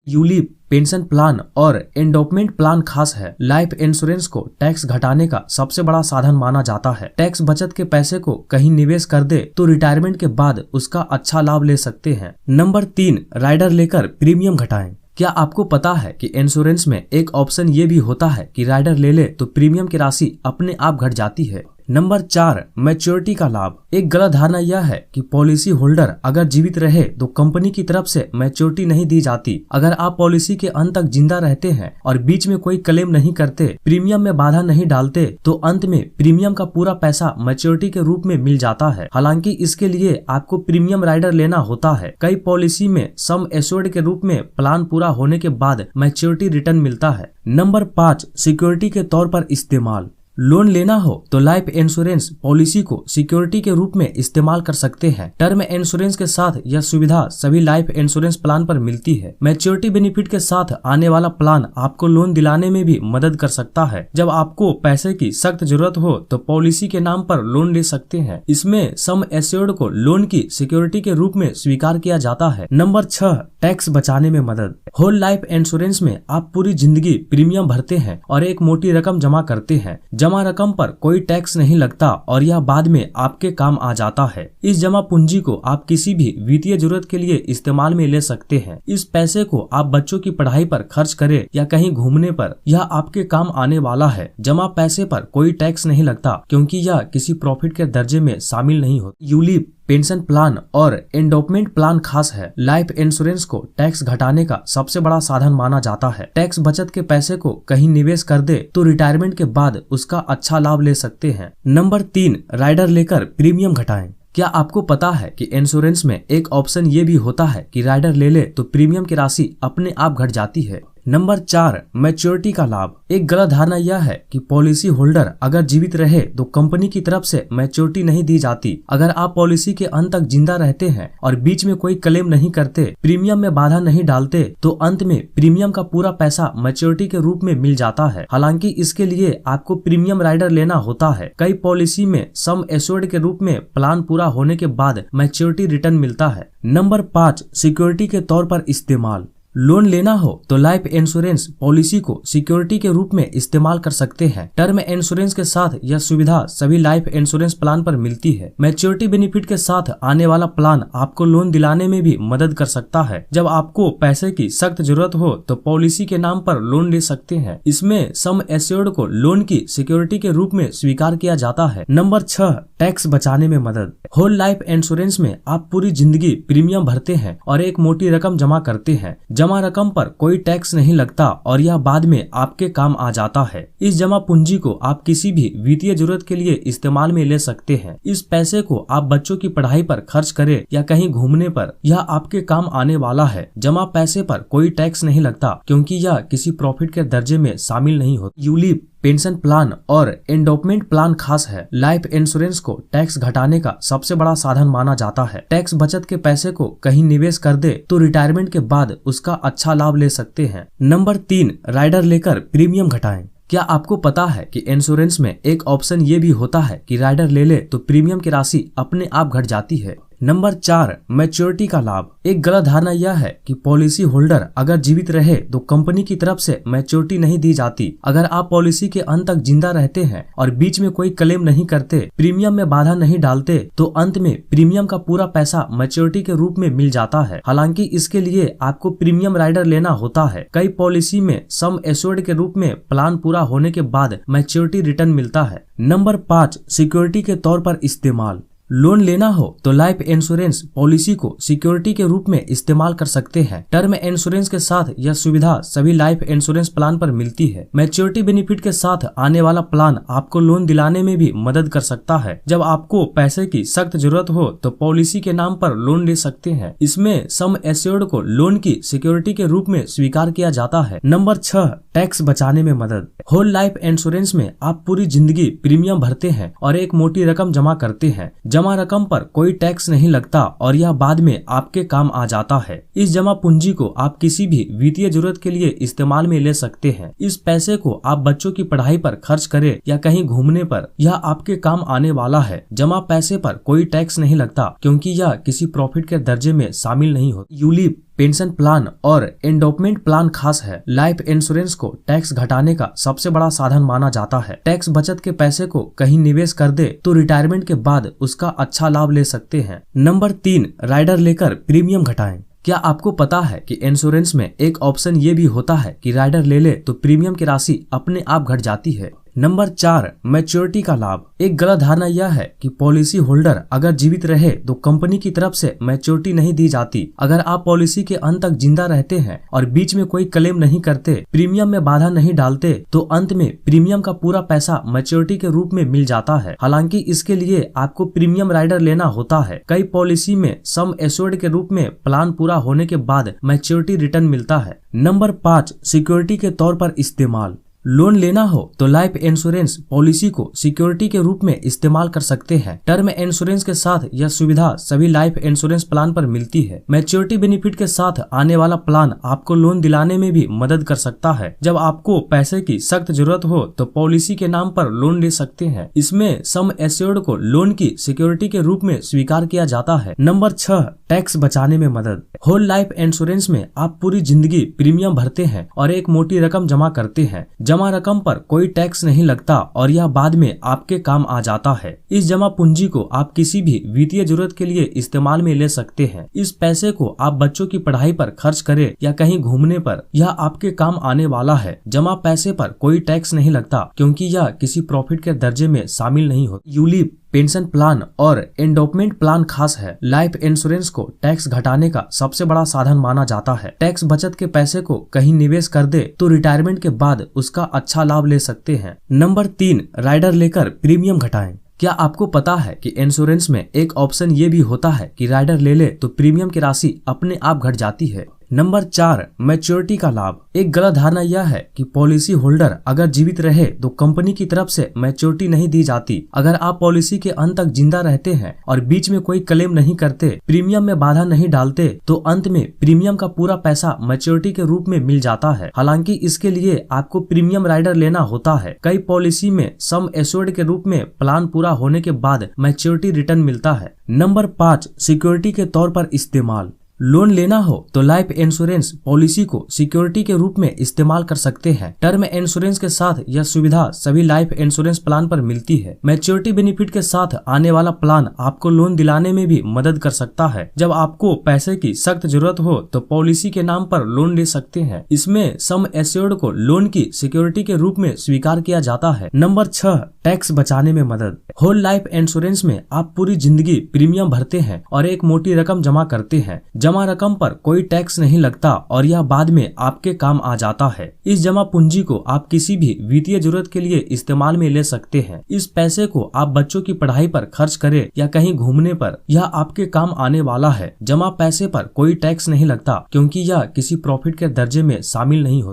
ULIP pension plan और एंडोपमेंट plan खास है। लाइफ इंश्योरेंस को टैक्स घटाने का सबसे बड़ा साधन माना जाता है। टैक्स बचत के पैसे को कहीं निवेश कर दे तो रिटायरमेंट के बाद उसका अच्छा लाभ ले सकते हैं। नंबर 3, राइडर लेकर प्रीमियम घटाएं। क्या आपको पता है कि इंश्योरेंस में एक ऑप्शन ये भी होता है कि राइडर ले ले तो प्रीमियम की राशि अपने आप घट जाती है। नंबर 4, मैच्योरिटी का लाभ। एक गलत धारणा यह है कि पॉलिसी होल्डर अगर जीवित रहे तो कंपनी की तरफ से मैच्योरिटी नहीं दी जाती। अगर आप पॉलिसी के अंत तक जिंदा रहते हैं और बीच में कोई क्लेम नहीं करते, प्रीमियम में बाधा नहीं डालते, तो अंत में प्रीमियम का पूरा पैसा मैच्योरिटी के रूप में मिल जाता है। हालांकि इसके लिए आपको प्रीमियम राइडर लेना होता है। कई पॉलिसी में सम एश्योर्ड के रूप में प्लान पूरा होने के बाद मैच्योरिटी रिटर्न मिलता है। नंबर 5, सिक्योरिटी के तौर पर इस्तेमाल। लोन लेना हो तो लाइफ इंश्योरेंस पॉलिसी को सिक्योरिटी के रूप में इस्तेमाल कर सकते हैं। टर्म इंश्योरेंस के साथ यह सुविधा सभी लाइफ इंश्योरेंस प्लान पर मिलती है। मैच्योरिटी बेनिफिट के साथ आने वाला प्लान आपको लोन दिलाने में भी मदद कर सकता है। जब आपको पैसे की सख्त जरूरत हो तो पॉलिसी के नाम पर लोन ले सकते हैं। इसमें सम एश्योर्ड को लोन की सिक्योरिटी के रूप में स्वीकार किया जाता है। नंबर 6, टैक्स बचाने में मदद। होल लाइफ इंश्योरेंस में आप पूरी जिंदगी प्रीमियम भरते हैं और एक मोटी रकम जमा करते हैं। जमा रकम पर कोई टैक्स नहीं लगता और यह बाद में आपके काम आ जाता है। इस जमा पूंजी को आप किसी भी वित्तीय जरूरत के लिए इस्तेमाल में ले सकते हैं। इस पैसे को आप बच्चों की पढ़ाई पर खर्च करें या कहीं घूमने पर, यह आपके काम आने वाला है। जमा पैसे पर कोई टैक्स नहीं लगता क्योंकि यह किसी प्रॉफिट के दर्जे में शामिल नहीं होता। यूलिप पेंशन प्लान और एंडोपमेंट प्लान खास है। लाइफ इंश्योरेंस को टैक्स घटाने का सबसे बड़ा साधन माना जाता है। टैक्स बचत के पैसे को कहीं निवेश कर दे तो रिटायरमेंट के बाद उसका अच्छा लाभ ले सकते हैं। नंबर 3, राइडर लेकर प्रीमियम घटाएं। क्या आपको पता है कि इंश्योरेंस में एक ऑप्शन ये भी होता है कि राइडर ले ले तो प्रीमियम की राशि अपने आप घट जाती है। नंबर 4, मैच्योरिटी का लाभ। एक गलत धारणा यह है कि पॉलिसी होल्डर अगर जीवित रहे तो कंपनी की तरफ से मैच्योरिटी नहीं दी जाती। अगर आप पॉलिसी के अंत तक जिंदा रहते हैं और बीच में कोई क्लेम नहीं करते, प्रीमियम में बाधा नहीं डालते, तो अंत में प्रीमियम का पूरा पैसा मैच्योरिटी के रूप में मिल जाता है। हालांकि इसके लिए आपको प्रीमियम राइडर लेना होता है। कई पॉलिसी में सम एश्योर्ड के रूप में प्लान पूरा होने के बाद मैच्योरिटी रिटर्न मिलता है। नंबर 5, सिक्योरिटी के तौर पर इस्तेमाल। लोन लेना हो तो लाइफ इंश्योरेंस पॉलिसी को सिक्योरिटी के रूप में इस्तेमाल कर सकते हैं। टर्म इंश्योरेंस के साथ यह सुविधा सभी लाइफ इंश्योरेंस प्लान पर मिलती है। मैच्योरिटी बेनिफिट के साथ आने वाला प्लान आपको लोन दिलाने में भी मदद कर सकता है। जब आपको पैसे की सख्त जरूरत हो तो पॉलिसी के नाम पर लोन ले सकते हैं। इसमें सम एश्योर्ड को लोन की सिक्योरिटी के रूप में स्वीकार किया जाता है। नंबर 6, टैक्स बचाने में मदद। होल लाइफ इंश्योरेंस में आप पूरी जिंदगी प्रीमियम भरते हैं और एक मोटी रकम जमा करते हैं। जमा रकम पर कोई टैक्स नहीं लगता और यह बाद में आपके काम आ जाता है। इस जमा पूंजी को आप किसी भी वित्तीय जरूरत के लिए इस्तेमाल में ले सकते हैं। इस पैसे को आप बच्चों की पढ़ाई पर खर्च करें या कहीं घूमने पर, यह आपके काम आने वाला है। जमा पैसे पर कोई टैक्स नहीं लगता क्योंकि यह किसी प्रॉफिट के दर्जे में शामिल नहीं होता। यूलिप पेंशन प्लान और एंडोपमेंट प्लान खास है। लाइफ इंश्योरेंस को टैक्स घटाने का सबसे बड़ा साधन माना जाता है। टैक्स बचत के पैसे को कहीं निवेश कर दे तो रिटायरमेंट के बाद उसका अच्छा लाभ ले सकते हैं। नंबर 3, राइडर लेकर प्रीमियम घटाएं। क्या आपको पता है कि इंश्योरेंस में एक ऑप्शन ये भी होता है कि राइडर ले ले तो प्रीमियम की राशि अपने आप घट जाती है। नंबर 4, मैच्योरिटी का लाभ। एक गलत धारणा यह है कि पॉलिसी होल्डर अगर जीवित रहे तो कंपनी की तरफ से मैच्योरिटी नहीं दी जाती। अगर आप पॉलिसी के अंत तक जिंदा रहते हैं और बीच में कोई क्लेम नहीं करते, प्रीमियम में बाधा नहीं डालते, तो अंत में प्रीमियम का पूरा पैसा मैच्योरिटी के रूप में मिल जाता है। हालांकि इसके लिए आपको प्रीमियम राइडर लेना होता है। कई पॉलिसी में सम एश्योर्ड के रूप में प्लान पूरा होने के बाद मैच्योरिटी रिटर्न मिलता है। नंबर 5, सिक्योरिटी के तौर पर इस्तेमाल। लोन लेना हो तो लाइफ इंश्योरेंस पॉलिसी को सिक्योरिटी के रूप में इस्तेमाल कर सकते हैं। टर्म इंश्योरेंस के साथ यह सुविधा सभी लाइफ इंश्योरेंस प्लान पर मिलती है। मैच्योरिटी बेनिफिट के साथ आने वाला प्लान आपको लोन दिलाने में भी मदद कर सकता है। जब आपको पैसे की सख्त जरूरत हो तो पॉलिसी के नाम पर लोन ले सकते हैं। इसमें सम एश्योर्ड को लोन की सिक्योरिटी के रूप में स्वीकार किया जाता है। नंबर 6, टैक्स बचाने में मदद। होल लाइफ इंश्योरेंस में आप पूरी जिंदगी प्रीमियम भरते हैं और एक मोटी रकम जमा करते हैं। जमा रकम पर कोई टैक्स नहीं लगता और यह बाद में आपके काम आ जाता है। इस जमा पूंजी को आप किसी भी वित्तीय जरूरत के लिए इस्तेमाल में ले सकते हैं। इस पैसे को आप बच्चों की पढ़ाई पर खर्च करें या कहीं घूमने पर, यह आपके काम आने वाला है। जमा पैसे पर कोई टैक्स नहीं लगता क्योंकि यह किसी प्रॉफिट के दर्जे में शामिल नहीं होता। यूलिप पेंशन प्लान और एंडोपमेंट प्लान खास है। लाइफ इंश्योरेंस को टैक्स घटाने का सबसे बड़ा साधन माना जाता है। टैक्स बचत के पैसे को कहीं निवेश कर दे तो रिटायरमेंट के बाद उसका अच्छा लाभ ले सकते हैं। नंबर 3, राइडर लेकर प्रीमियम घटाएं। क्या आपको पता है कि इंश्योरेंस में एक ऑप्शन ये भी होता है कि राइडर ले ले तो प्रीमियम की राशि अपने आप घट जाती है। नंबर 4, मैच्योरिटी का लाभ। एक गलत धारणा यह है कि पॉलिसी होल्डर अगर जीवित रहे तो कंपनी की तरफ से मैच्योरिटी नहीं दी जाती। अगर आप पॉलिसी के अंत तक जिंदा रहते हैं और बीच में कोई क्लेम नहीं करते, प्रीमियम में बाधा नहीं डालते, तो अंत में प्रीमियम का पूरा पैसा मैच्योरिटी के रूप में मिल जाता है। हालांकि इसके लिए आपको प्रीमियम राइडर लेना होता है। कई पॉलिसी में सम एश्योर्ड के रूप में प्लान पूरा होने के बाद मैच्योरिटी रिटर्न मिलता है। नंबर 5, सिक्योरिटी के तौर पर इस्तेमाल। लोन लेना हो तो लाइफ इंश्योरेंस पॉलिसी को सिक्योरिटी के रूप में इस्तेमाल कर सकते हैं। टर्म इंश्योरेंस के साथ यह सुविधा सभी लाइफ इंश्योरेंस प्लान पर मिलती है। मैच्योरिटी बेनिफिट के साथ आने वाला प्लान आपको लोन दिलाने में भी मदद कर सकता है। जब आपको पैसे की सख्त जरूरत हो तो पॉलिसी के नाम पर लोन ले सकते हैं। इसमें सम एश्योर्ड को लोन की सिक्योरिटी के रूप में स्वीकार किया जाता है। नंबर 6, टैक्स बचाने में मदद। होल लाइफ इंश्योरेंस में आप पूरी जिंदगी प्रीमियम भरते हैं और एक मोटी रकम जमा करते हैं। जमा रकम पर कोई टैक्स नहीं लगता और यह बाद में आपके काम आ जाता है। इस जमा पूंजी को आप किसी भी वित्तीय जरूरत के लिए इस्तेमाल में ले सकते हैं। इस पैसे को आप बच्चों की पढ़ाई पर खर्च करें या कहीं घूमने पर, यह आपके काम आने वाला है। जमा पैसे पर कोई टैक्स नहीं लगता क्योंकि यह किसी प्रॉफिट के दर्जे में शामिल नहीं होता। यूलिप पेंशन प्लान और एंडोपमेंट प्लान खास है। लाइफ इंश्योरेंस को टैक्स घटाने का सबसे बड़ा साधन माना जाता है। टैक्स बचत के पैसे को कहीं निवेश कर दे तो रिटायरमेंट के बाद उसका अच्छा लाभ ले सकते हैं। नंबर 3, राइडर लेकर प्रीमियम घटाएं। क्या आपको पता है कि इंश्योरेंस में एक ऑप्शन ये भी होता है कि राइडर ले ले तो प्रीमियम की राशि अपने आप घट जाती है। नंबर 4, मैच्योरिटी का लाभ। एक गलत धारणा यह है कि पॉलिसी होल्डर अगर जीवित रहे तो कंपनी की तरफ से मैच्योरिटी नहीं दी जाती। अगर आप पॉलिसी के अंत तक जिंदा रहते हैं और बीच में कोई क्लेम नहीं करते, प्रीमियम में बाधा नहीं डालते, तो अंत में प्रीमियम का पूरा पैसा मैच्योरिटी के रूप में मिल जाता है। हालांकि इसके लिए आपको प्रीमियम राइडर लेना होता है। कई पॉलिसी में सम एश्योर्ड के रूप में प्लान पूरा होने के बाद मैच्योरिटी रिटर्न मिलता है। नंबर 5, सिक्योरिटी के तौर पर इस्तेमाल। लोन लेना हो तो लाइफ इंश्योरेंस पॉलिसी को सिक्योरिटी के रूप में इस्तेमाल कर सकते हैं। टर्म इंश्योरेंस के साथ यह सुविधा सभी लाइफ इंश्योरेंस प्लान पर मिलती है। मैच्योरिटी बेनिफिट के साथ आने वाला प्लान आपको लोन दिलाने में भी मदद कर सकता है। जब आपको पैसे की सख्त जरूरत हो तो पॉलिसी के नाम पर लोन ले सकते हैं। इसमें सम एश्योर्ड को लोन की सिक्योरिटी के रूप में स्वीकार किया जाता है। नंबर 6, टैक्स बचाने में मदद। होल लाइफ इंश्योरेंस में आप पूरी जिंदगी प्रीमियम भरते हैं और एक मोटी रकम जमा करते हैं। जमा रकम पर कोई टैक्स नहीं लगता और यह बाद में आपके काम आ जाता है। इस जमा पूंजी को आप किसी भी वित्तीय जरूरत के लिए इस्तेमाल में ले सकते हैं। इस पैसे को आप बच्चों की पढ़ाई पर खर्च करें या कहीं घूमने पर, यह आपके काम आने वाला है। जमा पैसे पर कोई टैक्स नहीं लगता क्योंकि यह किसी प्रॉफिट के दर्जे में शामिल नहीं होता।